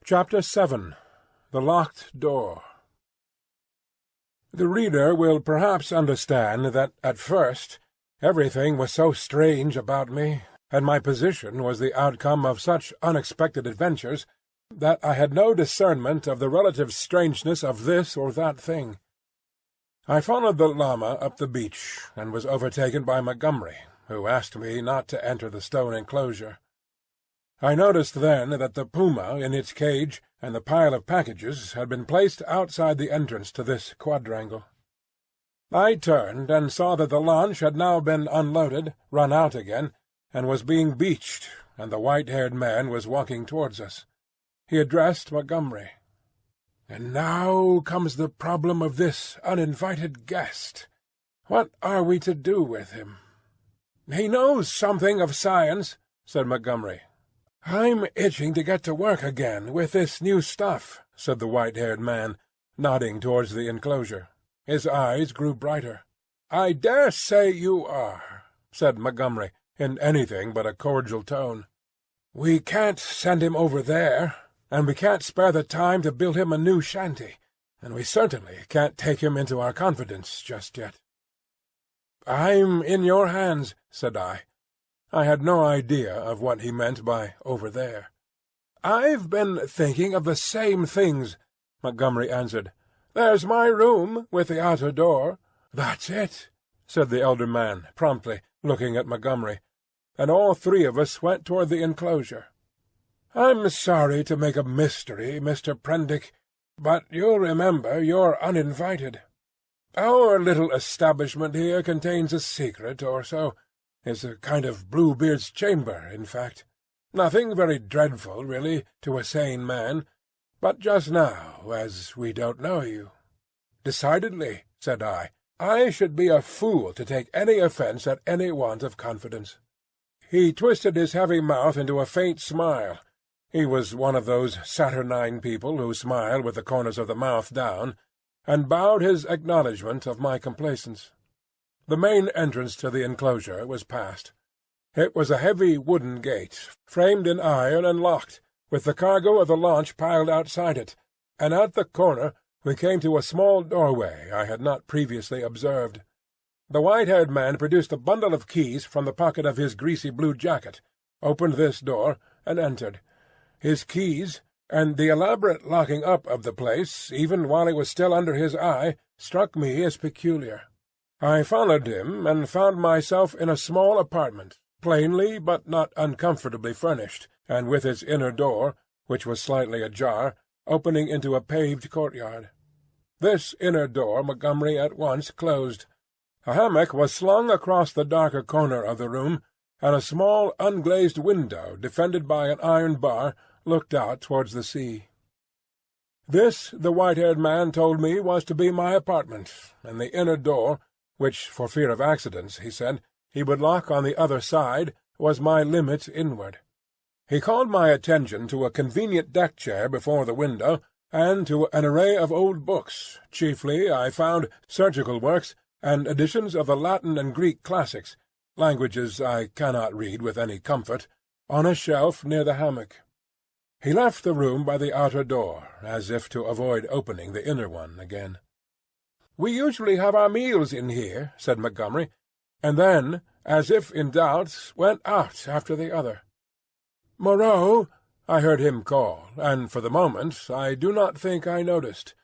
Chapter 7. The Locked Door. The reader will perhaps understand that at first everything was so strange about me, and my position was the outcome of such unexpected adventures, that I had no discernment of the relative strangeness of this or that thing. I followed the llama up the beach, and was overtaken by Montgomery, who asked me not to enter the stone enclosure. I noticed then that the puma in its cage and the pile of packages had been placed outside the entrance to this quadrangle. I turned and saw that the launch had now been unloaded, run out again, and was being beached, and the white-haired man was walking towards us. He addressed Montgomery. "And now comes the problem of this uninvited guest. What are we to do with him?" "He knows something of science," said Montgomery. "I'm itching to get to work again with this new stuff," said the white-haired man, nodding towards the enclosure. His eyes grew brighter. "I dare say you are," said Montgomery, in anything but a cordial tone. "We can't send him over there, and we can't spare the time to build him a new shanty, and we certainly can't take him into our confidence just yet." "I'm in your hands," said I. I had no idea of what he meant by "over there." "I've been thinking of the same things," Montgomery answered. "There's my room with the outer door." "That's it," said the elder man promptly, looking at Montgomery, and all three of us went toward the enclosure. "I'm sorry to make a mystery, Mr. Prendick, but you'll remember you're uninvited. Our little establishment here contains a secret or so. It's a kind of Bluebeard's chamber, in fact. Nothing very dreadful, really, to a sane man, but just now, as we don't know you—" "Decidedly," said I should be a fool to take any offence at any want of confidence." He twisted his heavy mouth into a faint smile. He was one of those saturnine people who smile with the corners of the mouth down, and bowed his acknowledgment of my complaisance. The main entrance to the enclosure was passed. It was a heavy wooden gate, framed in iron and locked, with the cargo of the launch piled outside it, and at the corner we came to a small doorway I had not previously observed. The white-haired man produced a bundle of keys from the pocket of his greasy blue jacket, opened this door, and entered. His keys, and the elaborate locking up of the place, even while it was still under his eye, struck me as peculiar. I followed him, and found myself in a small apartment, plainly but not uncomfortably furnished, and with its inner door, which was slightly ajar, opening into a paved courtyard. This inner door Montgomery at once closed. A hammock was slung across the darker corner of the room, and a small unglazed window, defended by an iron bar, looked out towards the sea. This, the white-haired man told me, was to be my apartment, and the inner door, which, for fear of accidents, he said, he would lock on the other side, was my limit inward. He called my attention to a convenient deck-chair before the window, and to an array of old books, chiefly, I found, surgical works, and editions of the Latin and Greek classics, languages I cannot read with any comfort, on a shelf near the hammock. He left the room by the outer door, as if to avoid opening the inner one again. "We usually have our meals in here," said Montgomery, and then, as if in doubt, went out after the other. "Moreau," I heard him call, and for the moment I do not think I noticed.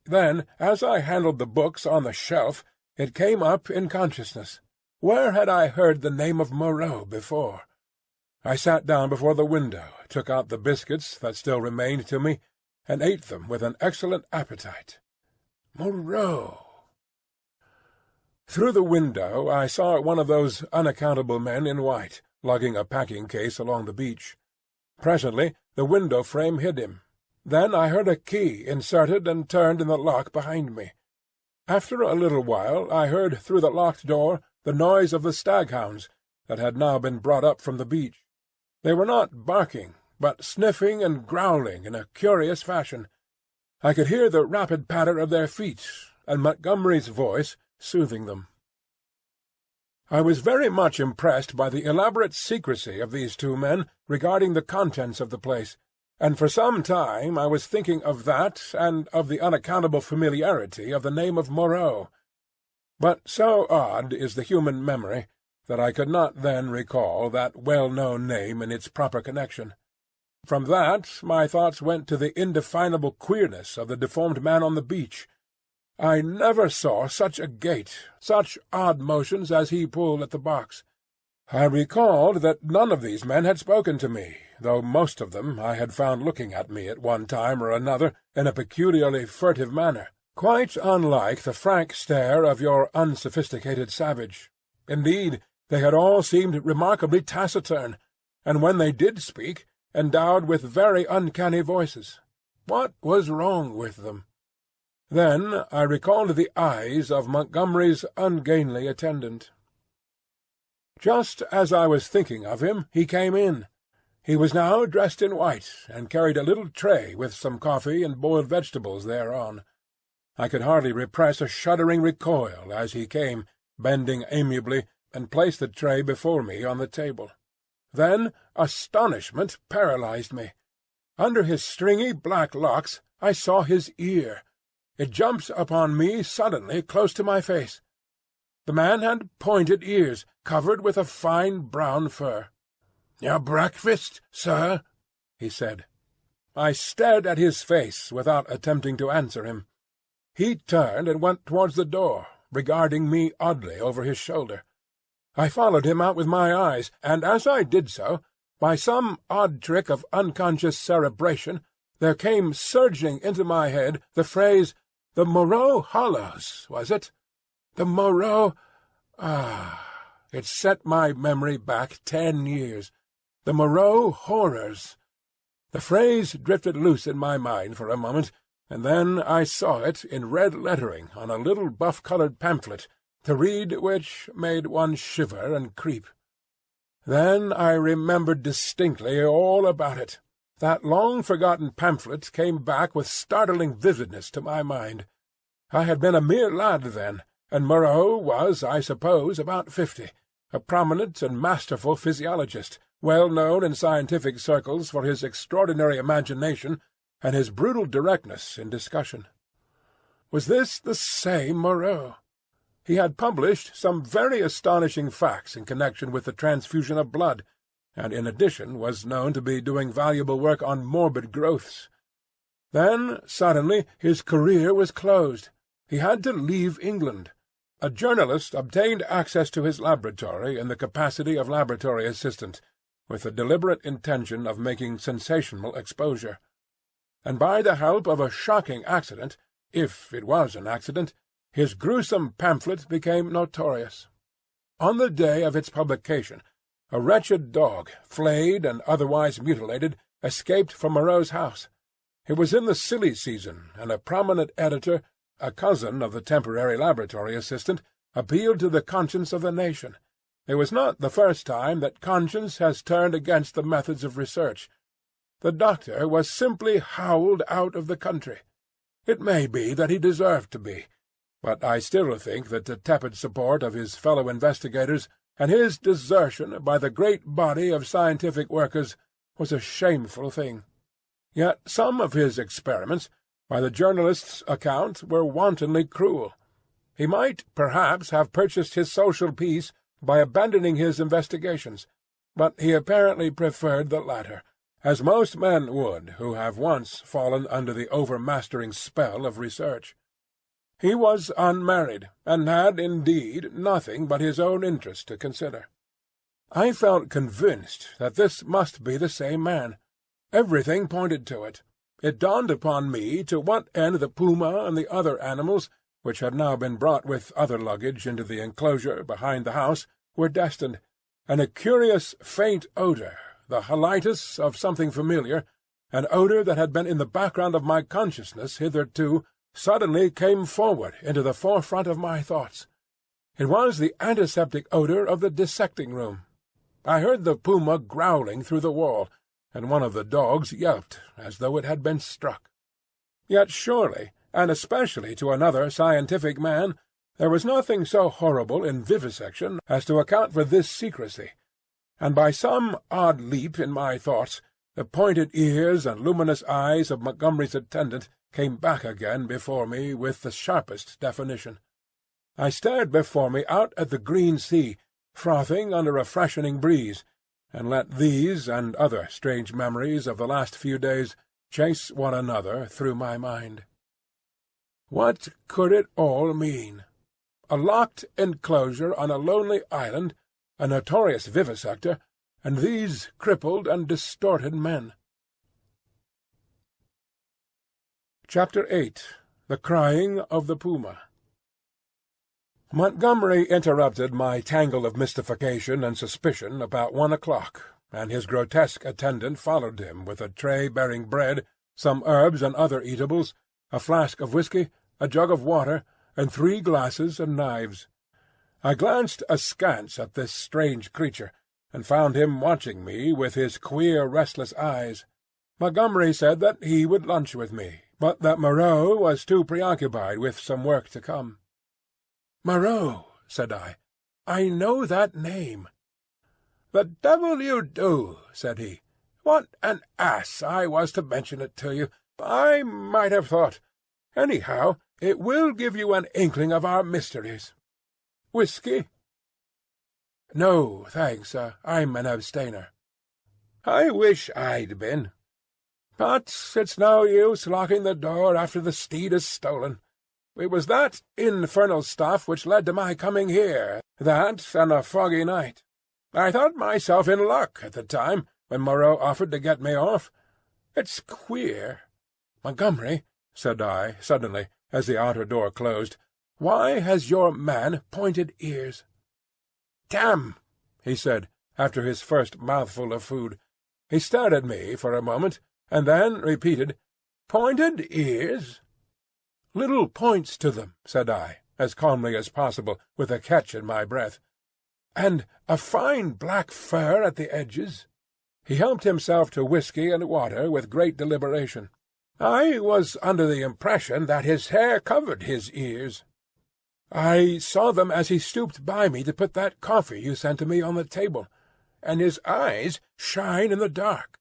Then, as I handled the books on the shelf, it came up in consciousness. Where had I heard the name of Moreau before? I sat down before the window, took out the biscuits that still remained to me, and ate them with an excellent appetite. Moreau! Through the window I saw one of those unaccountable men in white, lugging a packing-case along the beach. Presently the window-frame hid him. Then I heard a key inserted and turned in the lock behind me. After a little while I heard through the locked door the noise of the staghounds that had now been brought up from the beach. They were not barking, but sniffing and growling in a curious fashion. I could hear the rapid patter of their feet, and Montgomery's voice soothing them. I was very much impressed by the elaborate secrecy of these two men regarding the contents of the place, and for some time I was thinking of that and of the unaccountable familiarity of the name of Moreau. But so odd is the human memory that I could not then recall that well-known name in its proper connection. From that my thoughts went to the indefinable queerness of the deformed man on the beach. I never saw such a gait, such odd motions as he pulled at the box. I recalled that none of these men had spoken to me, though most of them I had found looking at me at one time or another in a peculiarly furtive manner, quite unlike the frank stare of your unsophisticated savage. Indeed, they had all seemed remarkably taciturn, and when they did speak, endowed with very uncanny voices. What was wrong with them? Then I recalled the eyes of Montgomery's ungainly attendant. Just as I was thinking of him, he came in. He was now dressed in white, and carried a little tray with some coffee and boiled vegetables thereon. I could hardly repress a shuddering recoil as he came, bending amiably, and placed the tray before me on the table. Then astonishment paralyzed me. Under his stringy black locks I saw his ear. It jumped upon me suddenly close to my face. The man had pointed ears, covered with a fine brown fur. "Your breakfast, sir?" he said. I stared at his face without attempting to answer him. He turned and went towards the door, regarding me oddly over his shoulder. I followed him out with my eyes, and as I did so, by some odd trick of unconscious cerebration, there came surging into my head the phrase, "The Moreau Hollows, was it? The Moreau—" It set my memory back 10 years. The Moreau horrors. The phrase drifted loose in my mind for a moment, and then I saw it in red lettering on a little buff-coloured pamphlet, to read which made one shiver and creep. Then I remembered distinctly all about it. That long-forgotten pamphlet came back with startling vividness to my mind. I had been a mere lad then, and Moreau was, I suppose, about 50, a prominent and masterful physiologist, well known in scientific circles for his extraordinary imagination and his brutal directness in discussion. Was this the same Moreau? He had published some very astonishing facts in connection with the transfusion of blood, and in addition was known to be doing valuable work on morbid growths. Then suddenly his career was closed. He had to leave England. A journalist obtained access to his laboratory in the capacity of laboratory assistant, with the deliberate intention of making sensational exposure. And by the help of a shocking accident, if it was an accident, his gruesome pamphlet became notorious. On the day of its publication, a wretched dog, flayed and otherwise mutilated, escaped from Moreau's house. It was in the silly season, and a prominent editor, a cousin of the temporary laboratory assistant, appealed to the conscience of the nation. It was not the first time that conscience has turned against the methods of research. The doctor was simply howled out of the country. It may be that he deserved to be, but I still think that the tepid support of his fellow investigators and his desertion by the great body of scientific workers was a shameful thing. Yet some of his experiments, by the journalist's account, were wantonly cruel. He might perhaps have purchased his social peace by abandoning his investigations, but he apparently preferred the latter, as most men would who have once fallen under the overmastering spell of research. He was unmarried, and had, indeed, nothing but his own interest to consider. I felt convinced that this must be the same man. Everything pointed to it. It dawned upon me to what end the puma and the other animals, which had now been brought with other luggage into the enclosure behind the house, were destined, and a curious faint odour, the halitus of something familiar, an odour that had been in the background of my consciousness hitherto, suddenly came forward into the forefront of my thoughts. It was the antiseptic odour of the dissecting-room. I heard the puma growling through the wall, and one of the dogs yelped as though it had been struck. Yet surely, and especially to another scientific man, there was nothing so horrible in vivisection as to account for this secrecy, and by some odd leap in my thoughts The pointed ears and luminous eyes of Montgomery's attendant came back again before me with the sharpest definition. I stared before me out at the green sea, frothing under a freshening breeze, and let these and other strange memories of the last few days chase one another through my mind. What could it all mean? A locked enclosure on a lonely island, a notorious vivisector, and these crippled and distorted men. Chapter 8. The Crying of the Puma. Montgomery interrupted my tangle of mystification and suspicion about 1 o'clock, and his grotesque attendant followed him with a tray bearing bread, some herbs and other eatables, a flask of whiskey, a jug of water, and 3 glasses and knives. I glanced askance at this strange creature, and found him watching me with his queer, restless eyes. Montgomery said that he would lunch with me, but that Moreau was too preoccupied with some work to come. "Moreau," said I. "I know that name." "The devil you do," said he. "What an ass I was to mention it to you! I might have thought. Anyhow, it will give you an inkling of our mysteries. Whiskey?" "No, thanks. I'm an abstainer." "I wish I'd been. But it's no use locking the door after the steed is stolen. It was that infernal stuff which led to my coming here, that and a foggy night. I thought myself in luck at the time, when Moreau offered to get me off. It's queer. Montgomery," said I suddenly, as the outer door closed, "why has your man pointed ears?" "Damn!" he said, after his first mouthful of food. He stared at me for a moment, and then repeated, "Pointed ears?" "Little points to them," said I, as calmly as possible, with a catch in my breath. "And a fine black fur at the edges." He helped himself to whiskey and water with great deliberation. "I was under the impression that his hair covered his ears." "I saw them as he stooped by me to put that coffee you sent to me on the table. And his eyes shine in the dark."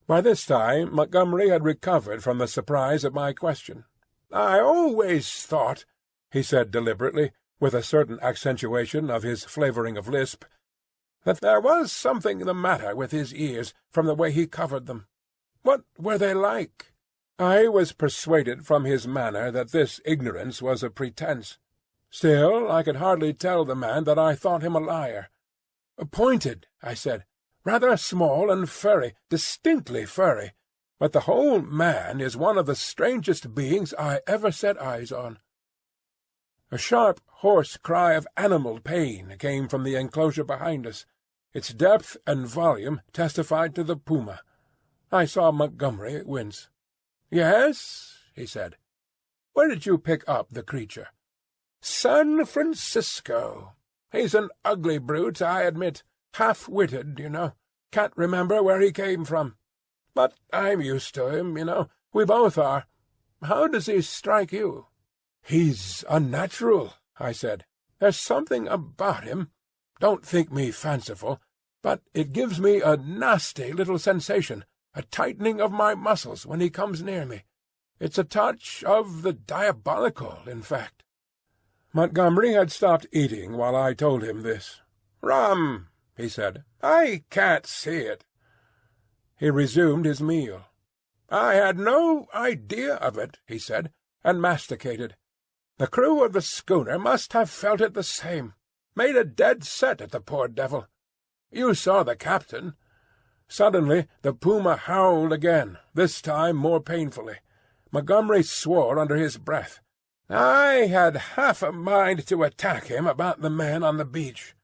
By this time Montgomery had recovered from the surprise of my question. "I always thought," he said deliberately, with a certain accentuation of his flavouring of lisp, "that there was something the matter with his ears, from the way he covered them. What were they like?" I was persuaded from his manner that this ignorance was a pretence. Still, I could hardly tell the man that I thought him a liar. "Pointed," I said. "Rather small and furry, distinctly furry. But the whole man is one of the strangest beings I ever set eyes on." A sharp, hoarse cry of animal pain came from the enclosure behind us. Its depth and volume testified to the puma. I saw Montgomery wince. "Yes?" he said. "Where did you pick up the creature?" "San Francisco. He's an ugly brute, I admit. Half-witted, you know. Can't remember where he came from. But I'm used to him, you know. We both are. How does he strike you?" "He's unnatural," I said. "There's something about him. Don't think me fanciful, but it gives me a nasty little sensation, a tightening of my muscles when he comes near me. It's a touch of the diabolical, in fact." Montgomery had stopped eating while I told him this. "Rum," he said. "I can't see it." He resumed his meal. "I had no idea of it," he said, and masticated. "The crew of the schooner must have felt it the same. Made a dead set at the poor devil. You saw the captain." Suddenly the puma howled again, this time more painfully. Montgomery swore under his breath. "I had half a mind to attack him about the men on the beach."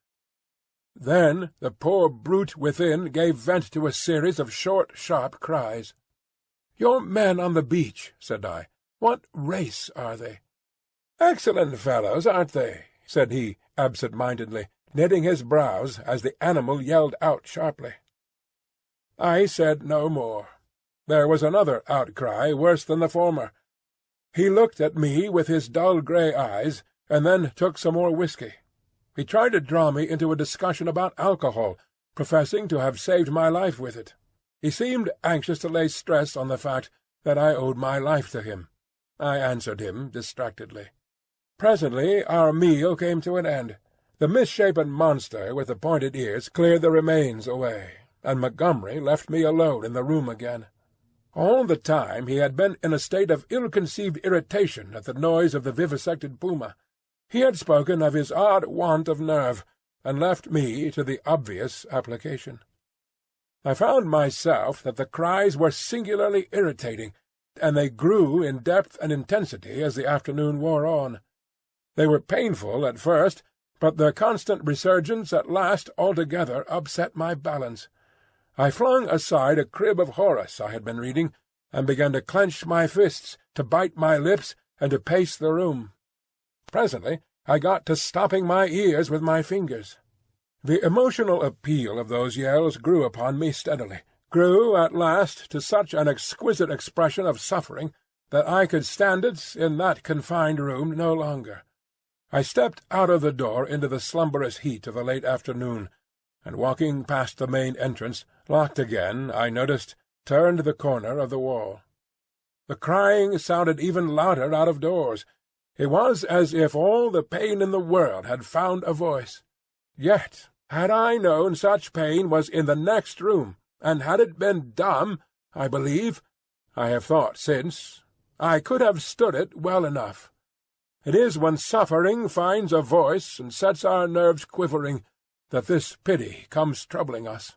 Then the poor brute within gave vent to a series of short, sharp cries. "Your men on the beach," said I. "What race are they?" "Excellent fellows, aren't they?" said he, absent-mindedly, knitting his brows as the animal yelled out sharply. I said no more. There was another outcry worse than the former. He looked at me with his dull grey eyes, and then took some more whiskey. He tried to draw me into a discussion about alcohol, professing to have saved my life with it. He seemed anxious to lay stress on the fact that I owed my life to him. I answered him distractedly. Presently our meal came to an end. The misshapen monster with the pointed ears cleared the remains away, and Montgomery left me alone in the room again. All the time he had been in a state of ill-conceived irritation at the noise of the vivisected puma. He had spoken of his odd want of nerve, and left me to the obvious application. I found myself that the cries were singularly irritating, and they grew in depth and intensity as the afternoon wore on. They were painful at first, but their constant resurgence at last altogether upset my balance. I flung aside a crib of Horace I had been reading, and began to clench my fists, to bite my lips, and to pace the room. Presently I got to stopping my ears with my fingers. The emotional appeal of those yells grew upon me steadily, grew at last to such an exquisite expression of suffering that I could stand it in that confined room no longer. I stepped out of the door into the slumberous heat of the late afternoon, and walking past the main entrance, locked again, I noticed, turned the corner of the wall. The crying sounded even louder out of doors. It was as if all the pain in the world had found a voice. Yet, had I known such pain was in the next room, and had it been dumb, I believe, I have thought since, I could have stood it well enough. It is when suffering finds a voice and sets our nerves quivering that this pity comes troubling us.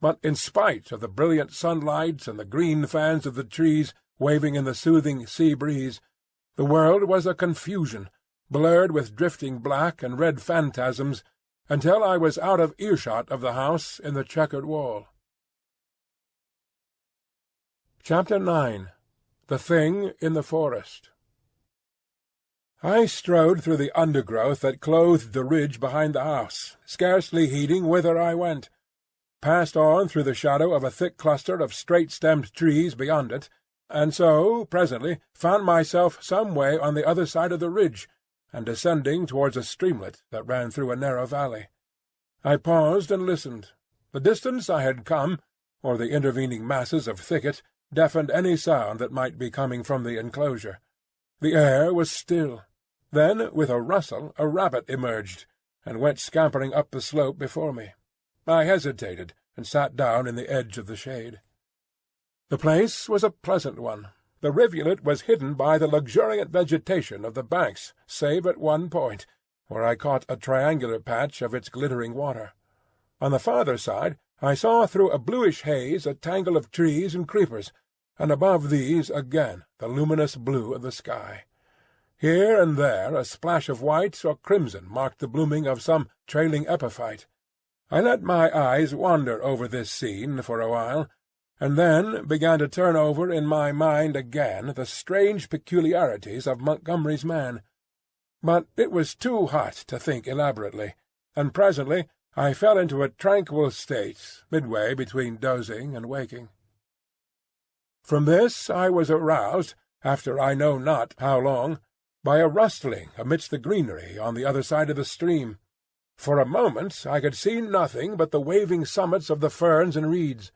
But in spite of the brilliant sunlight and the green fans of the trees waving in the soothing sea breeze, the world was a confusion, blurred with drifting black and red phantasms, until I was out of earshot of the house in the checkered wall. Chapter 9. The Thing in the Forest. I strode through the undergrowth that clothed the ridge behind the house, scarcely heeding whither I went, passed on through the shadow of a thick cluster of straight-stemmed trees beyond it, and so presently found myself some way on the other side of the ridge, and descending towards a streamlet that ran through a narrow valley. I paused and listened. The distance I had come, or the intervening masses of thicket, deafened any sound that might be coming from the enclosure. The air was still. Then, with a rustle, a rabbit emerged, and went scampering up the slope before me. I hesitated, and sat down in the edge of the shade. The place was a pleasant one. The rivulet was hidden by the luxuriant vegetation of the banks, save at one point, where I caught a triangular patch of its glittering water. On the farther side I saw through a bluish haze a tangle of trees and creepers, and above these again the luminous blue of the sky. Here and there a splash of white or crimson marked the blooming of some trailing epiphyte. I let my eyes wander over this scene for a while, and then began to turn over in my mind again the strange peculiarities of Montgomery's man. But it was too hot to think elaborately, and presently I fell into a tranquil state, midway between dozing and waking. From this I was aroused, after I know not how long, by a rustling amidst the greenery on the other side of the stream. For a moment I could see nothing but the waving summits of the ferns and reeds.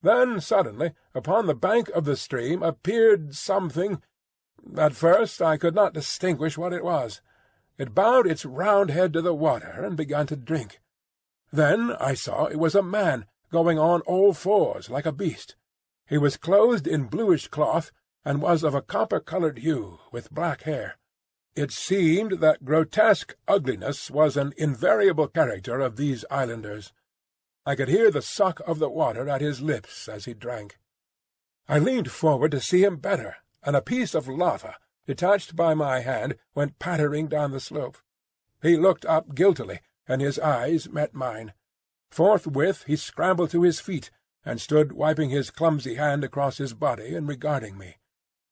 Then suddenly upon the bank of the stream appeared something. At first I could not distinguish what it was. It bowed its round head to the water and began to drink. Then I saw it was a man, going on all fours like a beast. He was clothed in bluish cloth, and was of a copper-coloured hue, with black hair. It seemed that grotesque ugliness was an invariable character of these islanders. I could hear the suck of the water at his lips as he drank. I leaned forward to see him better, and a piece of lava, detached by my hand, went pattering down the slope. He looked up guiltily, and his eyes met mine. Forthwith he scrambled to his feet, and stood wiping his clumsy hand across his body and regarding me.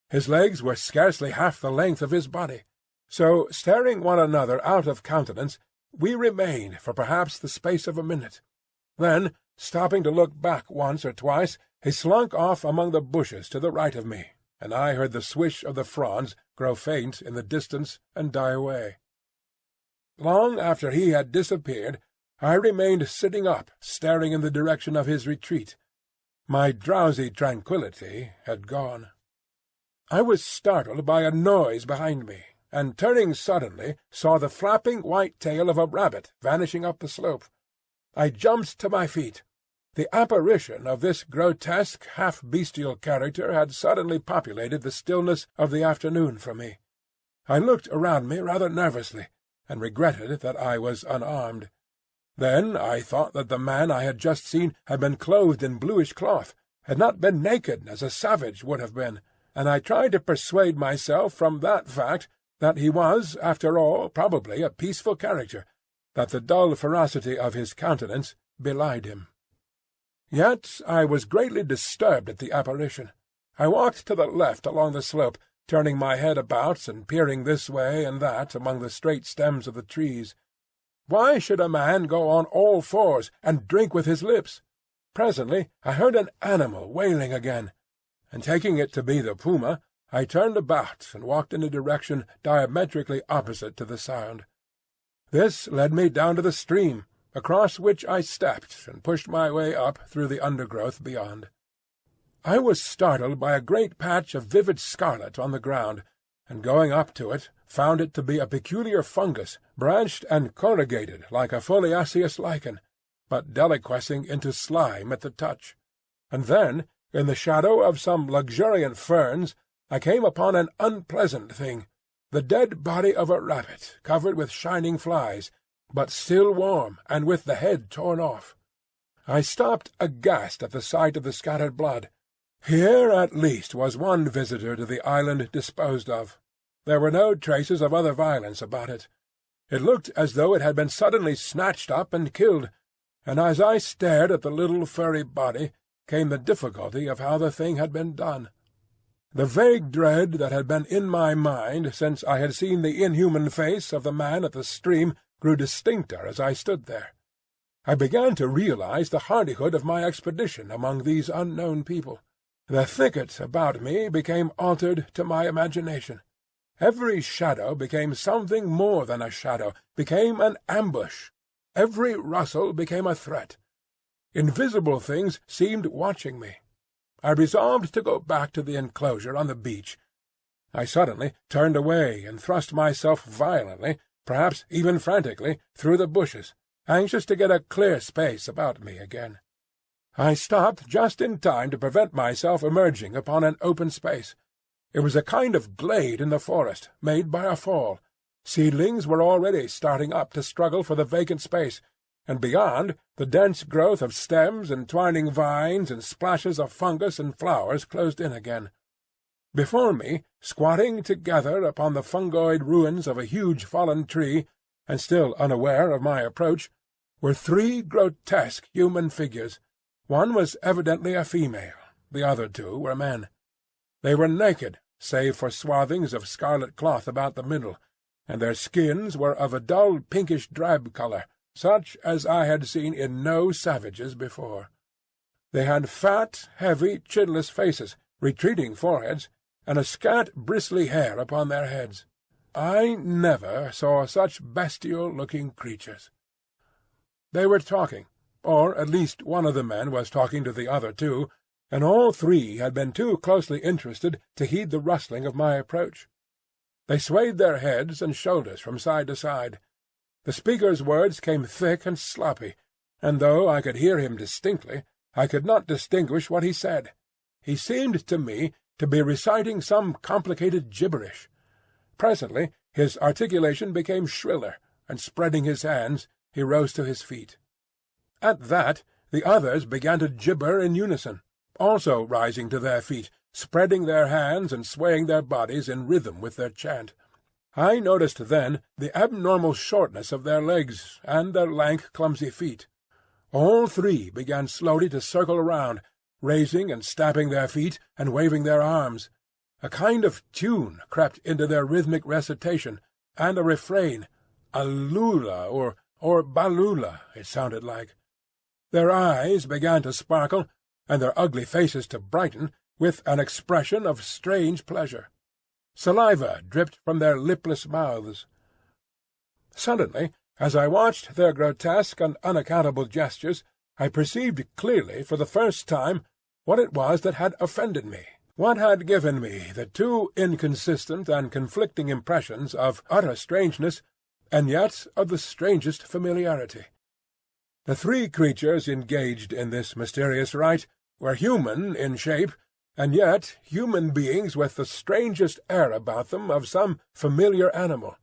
His legs were scarcely half the length of his body. So, staring one another out of countenance, we remained for perhaps the space of a minute. Then, stopping to look back once or twice, he slunk off among the bushes to the right of me, and I heard the swish of the fronds grow faint in the distance and die away. Long after he had disappeared, I remained sitting up, staring in the direction of his retreat. My drowsy tranquillity had gone. I was startled by a noise behind me, and turning suddenly saw the flapping white tail of a rabbit vanishing up the slope. I jumped to my feet. The apparition of this grotesque, half-bestial character had suddenly populated the stillness of the afternoon for me. I looked around me rather nervously, and regretted that I was unarmed. Then I thought that the man I had just seen had been clothed in bluish cloth, had not been naked as a savage would have been, and I tried to persuade myself from that fact that he was, after all, probably a peaceful character, that the dull ferocity of his countenance belied him. Yet I was greatly disturbed at the apparition. I walked to the left along the slope, turning my head about and peering this way and that among the straight stems of the trees. Why should a man go on all fours and drink with his lips? Presently I heard an animal wailing again, and taking it to be the puma, I turned about and walked in a direction diametrically opposite to the sound. This led me down to the stream, across which I stepped and pushed my way up through the undergrowth beyond. I was startled by a great patch of vivid scarlet on the ground, and going up to it found it to be a peculiar fungus, branched and corrugated like a foliaceous lichen, but deliquescing into slime at the touch. And then, in the shadow of some luxuriant ferns, I came upon an unpleasant thing, the dead body of a rabbit covered with shining flies, but still warm and with the head torn off. I stopped aghast at the sight of the scattered blood. Here at least was one visitor to the island disposed of. There were no traces of other violence about it. It looked as though it had been suddenly snatched up and killed, and as I stared at the little furry body came the difficulty of how the thing had been done. The vague dread that had been in my mind since I had seen the inhuman face of the man at the stream grew distincter as I stood there. I began to realize the hardihood of my expedition among these unknown people. The thicket about me became altered to my imagination. Every shadow became something more than a shadow, became an ambush. Every rustle became a threat. Invisible things seemed watching me. I resolved to go back to the enclosure on the beach. I suddenly turned away and thrust myself violently, perhaps even frantically, through the bushes, anxious to get a clear space about me again. I stopped just in time to prevent myself emerging upon an open space. It was a kind of glade in the forest, made by a fall. Seedlings were already starting up to struggle for the vacant space, and beyond, the dense growth of stems and twining vines and splashes of fungus and flowers closed in again. Before me, squatting together upon the fungoid ruins of a huge fallen tree, and still unaware of my approach, were three grotesque human figures. One was evidently a female, the other two were men. They were naked, save for swathings of scarlet cloth about the middle, and their skins were of a dull pinkish drab colour, such as I had seen in no savages before. They had fat, heavy, chinless faces, retreating foreheads, and a scant bristly hair upon their heads. I never saw such bestial-looking creatures. They were talking, or at least one of the men was talking to the other two, and all three had been too closely interested to heed the rustling of my approach. They swayed their heads and shoulders from side to side. The speaker's words came thick and sloppy, and though I could hear him distinctly, I could not distinguish what he said. He seemed to me to be reciting some complicated gibberish. Presently his articulation became shriller, and spreading his hands, he rose to his feet. At that the others began to gibber in unison, also rising to their feet, spreading their hands and swaying their bodies in rhythm with their chant. I noticed then the abnormal shortness of their legs and their lank, clumsy feet. All three began slowly to circle around, raising and stamping their feet and waving their arms. A kind of tune crept into their rhythmic recitation, and a refrain, "Alula" or "Balula," it sounded like. Their eyes began to sparkle, and their ugly faces to brighten, with an expression of strange pleasure. Saliva dripped from their lipless mouths. Suddenly, as I watched their grotesque and unaccountable gestures, I perceived clearly for the first time what it was that had offended me, what had given me the two inconsistent and conflicting impressions of utter strangeness, and yet of the strangest familiarity. The three creatures engaged in this mysterious rite were human in shape, and yet human beings with the strangest air about them of some familiar animal.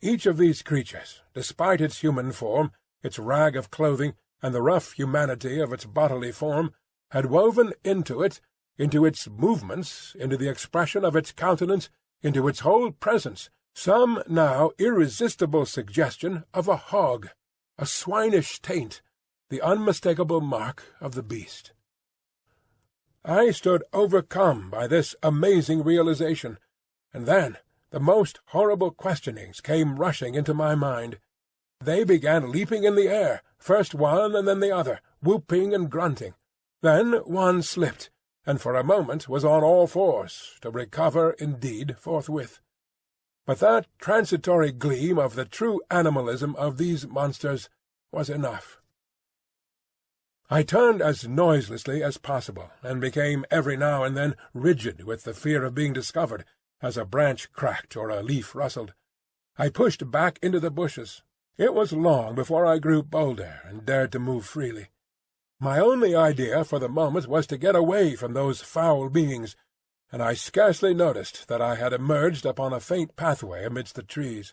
Each of these creatures, despite its human form, its rag of clothing, and the rough humanity of its bodily form, had woven into it, into its movements, into the expression of its countenance, into its whole presence, some now irresistible suggestion of a hog, a swinish taint, the unmistakable mark of the beast. I stood overcome by this amazing realization, and then the most horrible questionings came rushing into my mind. They began leaping in the air, first one and then the other, whooping and grunting. Then one slipped, and for a moment was on all fours, to recover indeed forthwith. But that transitory gleam of the true animalism of these monsters was enough. I turned as noiselessly as possible, and became every now and then rigid with the fear of being discovered, as a branch cracked or a leaf rustled. I pushed back into the bushes. It was long before I grew bolder and dared to move freely. My only idea for the moment was to get away from those foul beings, and I scarcely noticed that I had emerged upon a faint pathway amidst the trees.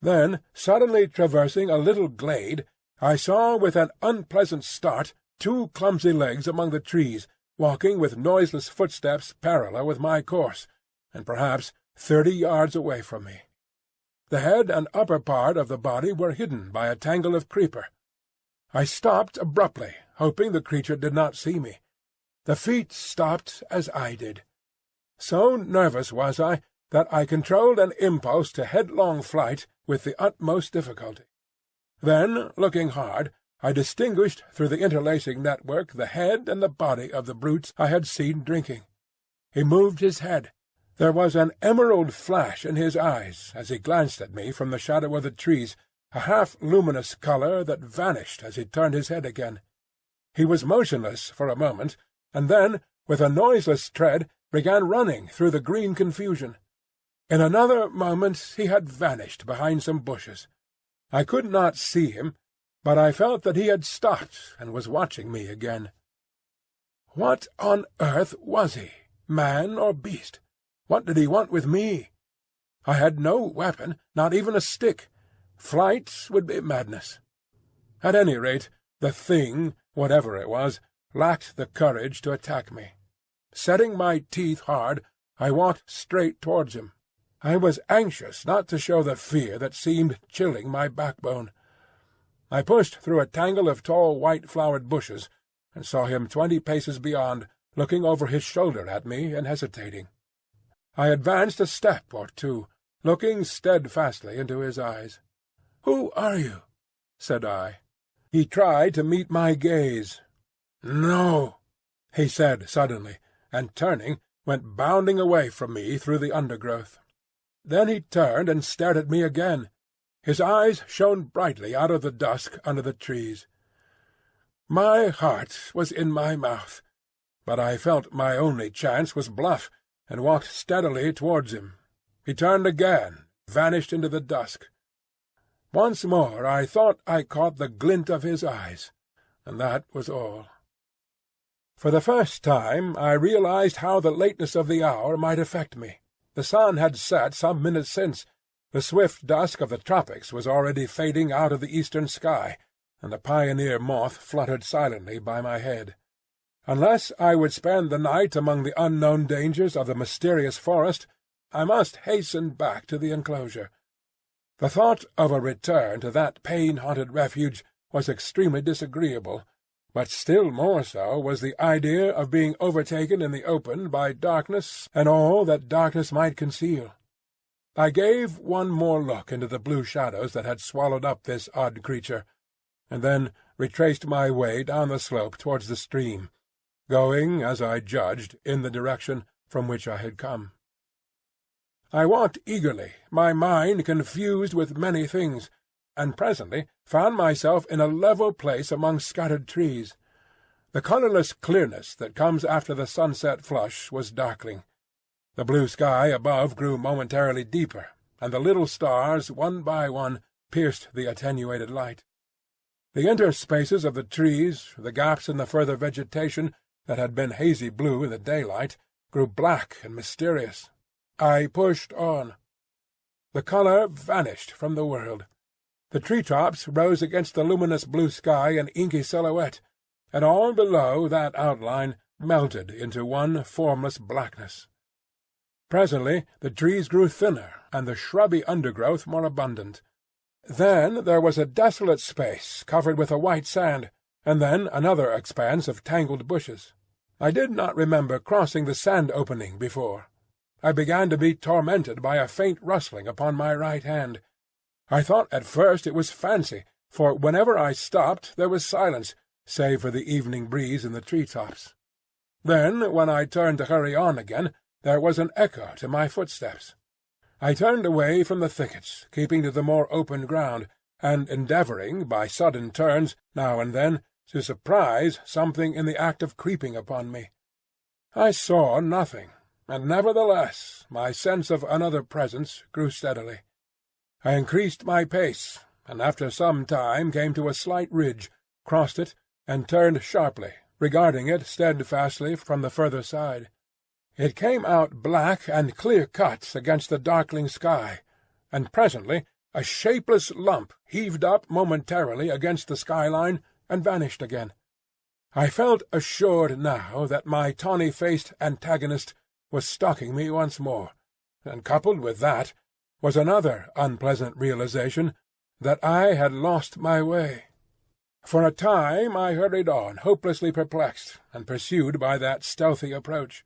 Then, suddenly traversing a little glade, I saw with an unpleasant start two clumsy legs among the trees, walking with noiseless footsteps parallel with my course, and perhaps 30 yards away from me. The head and upper part of the body were hidden by a tangle of creeper. I stopped abruptly, hoping the creature did not see me. The feet stopped as I did. So nervous was I that I controlled an impulse to headlong flight with the utmost difficulty. Then, looking hard, I distinguished through the interlacing network the head and the body of the brute I had seen drinking. He moved his head. There was an emerald flash in his eyes as he glanced at me from the shadow of the trees, a half-luminous colour that vanished as he turned his head again. He was motionless for a moment, and then, with a noiseless tread, began running through the green confusion. In another moment he had vanished behind some bushes. I could not see him, but I felt that he had stopped and was watching me again. What on earth was he, man or beast? What did he want with me? I had no weapon, not even a stick. Flight would be madness. At any rate, the thing, whatever it was, lacked the courage to attack me. Setting my teeth hard, I walked straight towards him. I was anxious not to show the fear that seemed chilling my backbone. I pushed through a tangle of tall white-flowered bushes, and saw him 20 paces beyond, looking over his shoulder at me and hesitating. I advanced a step or two, looking steadfastly into his eyes. "Who are you?" said I. He tried to meet my gaze. "No," he said suddenly, and turning, went bounding away from me through the undergrowth. Then he turned and stared at me again. His eyes shone brightly out of the dusk under the trees. My heart was in my mouth, but I felt my only chance was bluff, and walked steadily towards him. He turned again, vanished into the dusk. Once more I thought I caught the glint of his eyes, and that was all. For the first time I realized how the lateness of the hour might affect me. The sun had set some minutes since. The swift dusk of the tropics was already fading out of the eastern sky, and the pioneer moth fluttered silently by my head. Unless I would spend the night among the unknown dangers of the mysterious forest, I must hasten back to the enclosure. The thought of a return to that pain-haunted refuge was extremely disagreeable, but still more so was the idea of being overtaken in the open by darkness and all that darkness might conceal. I gave one more look into the blue shadows that had swallowed up this odd creature, and then retraced my way down the slope towards the stream, going, as I judged, in the direction from which I had come. I walked eagerly, my mind confused with many things, and presently found myself in a level place among scattered trees. The colourless clearness that comes after the sunset flush was darkling. The blue sky above grew momentarily deeper, and the little stars, one by one, pierced the attenuated light. The interspaces of the trees, the gaps in the further vegetation that had been hazy blue in the daylight, grew black and mysterious. I pushed on. The colour vanished from the world. The tree-tops rose against the luminous blue sky in inky silhouette, and all below that outline melted into one formless blackness. Presently the trees grew thinner, and the shrubby undergrowth more abundant. Then there was a desolate space covered with a white sand, and then another expanse of tangled bushes. I did not remember crossing the sand opening before. I began to be tormented by a faint rustling upon my right hand. I thought at first it was fancy, for whenever I stopped there was silence, save for the evening breeze in the tree-tops. Then, when I turned to hurry on again, there was an echo to my footsteps. I turned away from the thickets, keeping to the more open ground, and endeavouring, by sudden turns, now and then, to surprise something in the act of creeping upon me. I saw nothing, and nevertheless my sense of another presence grew steadily. I increased my pace, and after some time came to a slight ridge, crossed it, and turned sharply, regarding it steadfastly from the further side. It came out black and clear-cut against the darkling sky, and presently a shapeless lump heaved up momentarily against the skyline and vanished again. I felt assured now that my tawny-faced antagonist was stalking me once more, and coupled with that was another unpleasant realization that I had lost my way. For a time I hurried on, hopelessly perplexed, and pursued by that stealthy approach.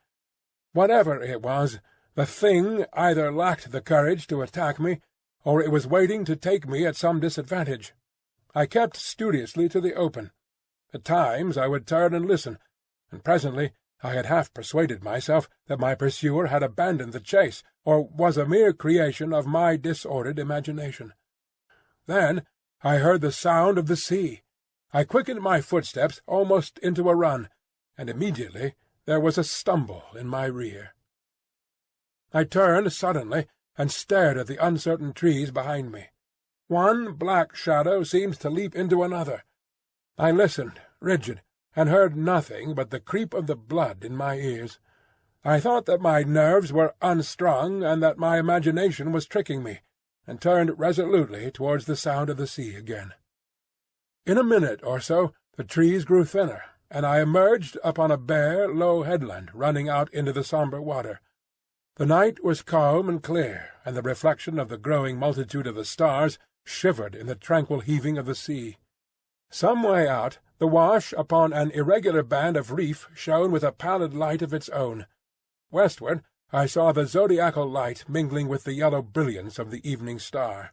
Whatever it was, the thing either lacked the courage to attack me, or it was waiting to take me at some disadvantage. I kept studiously to the open. At times I would turn and listen, and presently I had half persuaded myself that my pursuer had abandoned the chase, or was a mere creation of my disordered imagination. Then I heard the sound of the sea. I quickened my footsteps almost into a run, and immediately there was a stumble in my rear. I turned suddenly and stared at the uncertain trees behind me. One black shadow seemed to leap into another. I listened, rigid, and heard nothing but the creep of the blood in my ears. I thought that my nerves were unstrung and that my imagination was tricking me, and turned resolutely towards the sound of the sea again. In a minute or so the trees grew thinner, and I emerged upon a bare, low headland running out into the sombre water. The night was calm and clear, and the reflection of the growing multitude of the stars shivered in the tranquil heaving of the sea. Some way out, the wash upon an irregular band of reef shone with a pallid light of its own. Westward I saw the zodiacal light mingling with the yellow brilliance of the evening star.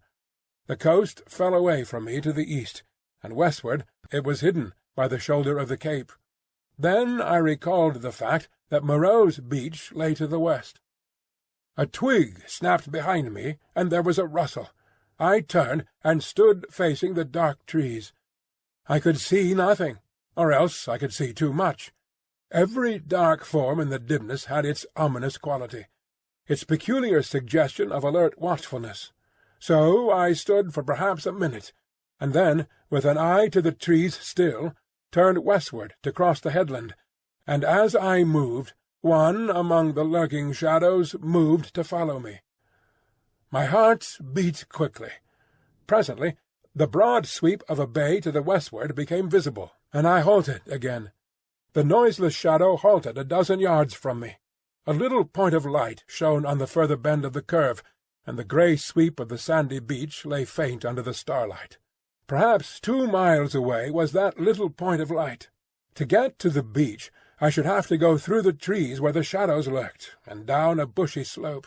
The coast fell away from me to the east, and westward it was hidden by the shoulder of the cape. Then I recalled the fact that Moreau's beach lay to the west. A twig snapped behind me, and there was a rustle. I turned and stood facing the dark trees. I could see nothing, or else I could see too much. Every dark form in the dimness had its ominous quality, its peculiar suggestion of alert watchfulness. So I stood for perhaps a minute, and then, with an eye to the trees still, turned westward to cross the headland, and as I moved, one among the lurking shadows moved to follow me. My heart beat quickly. Presently the broad sweep of a bay to the westward became visible, and I halted again. The noiseless shadow halted a dozen yards from me. A little point of light shone on the further bend of the curve, and the grey sweep of the sandy beach lay faint under the starlight. Perhaps 2 miles away was that little point of light. To get to the beach I should have to go through the trees where the shadows lurked, and down a bushy slope.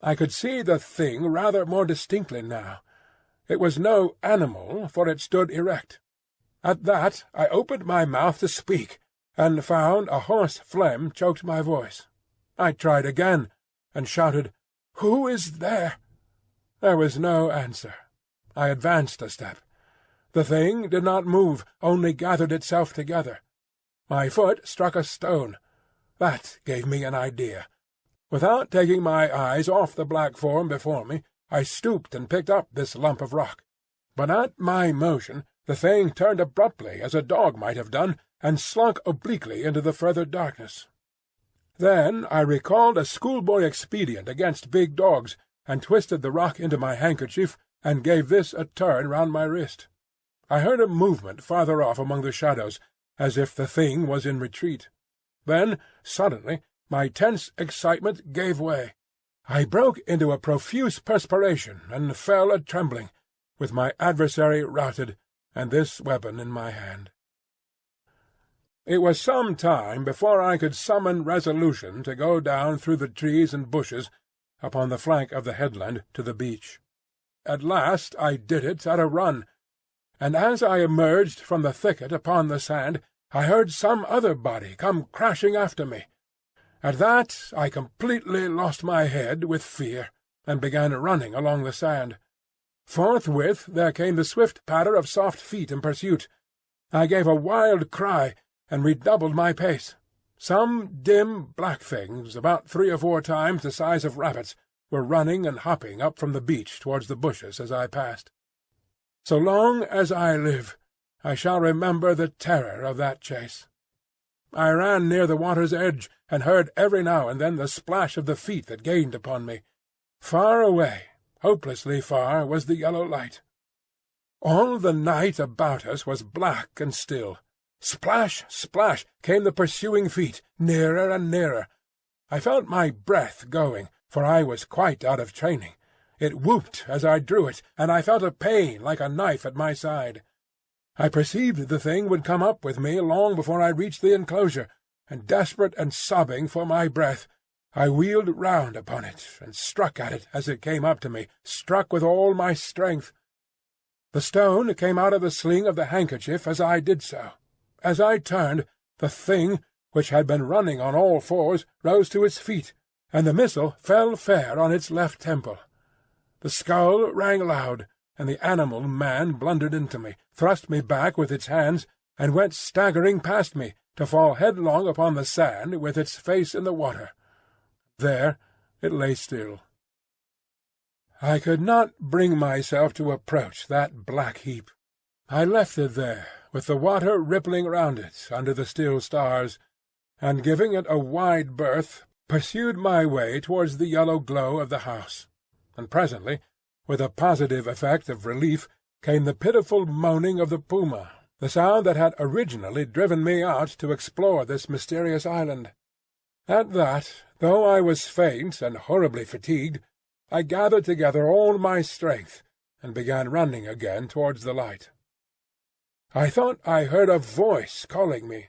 I could see the thing rather more distinctly now. It was no animal, for it stood erect. At that I opened my mouth to speak, and found a hoarse phlegm choked my voice. I tried again, and shouted, "Who is there?" There was no answer. I advanced a step. The thing did not move, only gathered itself together. My foot struck a stone. That gave me an idea. Without taking my eyes off the black form before me, I stooped and picked up this lump of rock. But at my motion the thing turned abruptly, as a dog might have done, and slunk obliquely into the further darkness. Then I recalled a schoolboy expedient against big dogs, and twisted the rock into my handkerchief, and gave this a turn round my wrist. I heard a movement farther off among the shadows, as if the thing was in retreat. Then, suddenly, my tense excitement gave way. I broke into a profuse perspiration, and fell a-trembling, with my adversary routed, and this weapon in my hand. It was some time before I could summon resolution to go down through the trees and bushes upon the flank of the headland to the beach. At last I did it at a run, and as I emerged from the thicket upon the sand, I heard some other body come crashing after me. At that I completely lost my head with fear, and began running along the sand. Forthwith there came the swift patter of soft feet in pursuit. I gave a wild cry, and redoubled my pace. Some dim black things, about 3 or 4 times the size of rabbits, were running and hopping up from the beach towards the bushes as I passed. So long as I live, I shall remember the terror of that chase. I ran near the water's edge, and heard every now and then the splash of the feet that gained upon me. Far away, hopelessly far, was the yellow light. All the night about us was black and still. Splash, splash, came the pursuing feet, nearer and nearer. I felt my breath going, for I was quite out of training. It whooped as I drew it, and I felt a pain like a knife at my side. I perceived the thing would come up with me long before I reached the enclosure, and desperate and sobbing for my breath, I wheeled round upon it, and struck at it as it came up to me, struck with all my strength. The stone came out of the sling of the handkerchief as I did so. As I turned, the thing, which had been running on all fours, rose to its feet, and the missile fell fair on its left temple. The skull rang loud, and the animal man blundered into me, thrust me back with its hands, and went staggering past me, to fall headlong upon the sand with its face in the water. There it lay still. I could not bring myself to approach that black heap. I left it there, with the water rippling round it under the still stars, and giving it a wide berth, pursued my way towards the yellow glow of the house. And presently, with a positive effect of relief, came the pitiful moaning of the puma, the sound that had originally driven me out to explore this mysterious island. At that, though I was faint and horribly fatigued, I gathered together all my strength, and began running again towards the light. I thought I heard a voice calling me,